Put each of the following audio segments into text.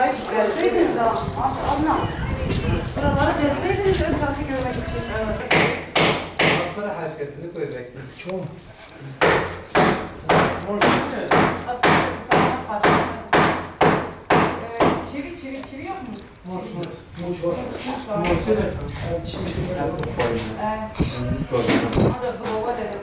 Gelseydiniz abla. Buraları gelseydiniz ön tarafı görmek için. Para haşketini koyacaktım. Çok. Çivi yok mu? Muş var. Muş var. Hadi brova dedi.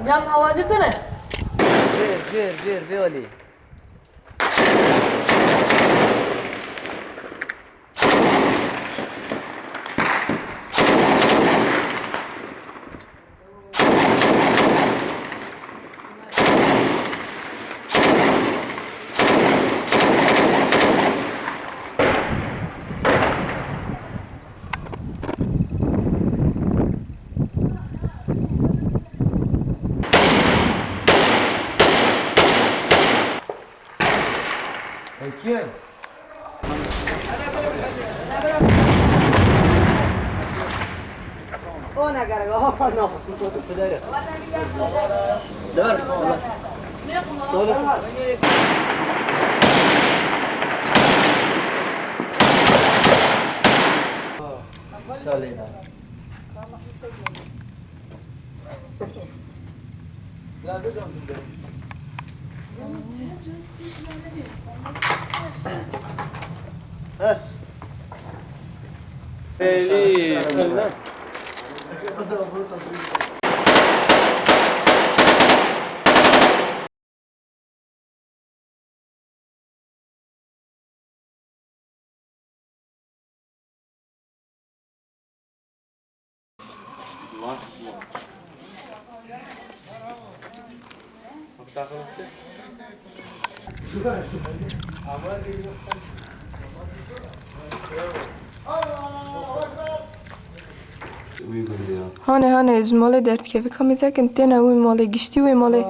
جمع حوادثنا جير بيولي Kim? انا قاعد اهو نو دايره درس سالينا لا بدهم بس Beni kızlar. هانه اجماله درد که بکامیزه که انتنا وی ماله گشتی وی ماله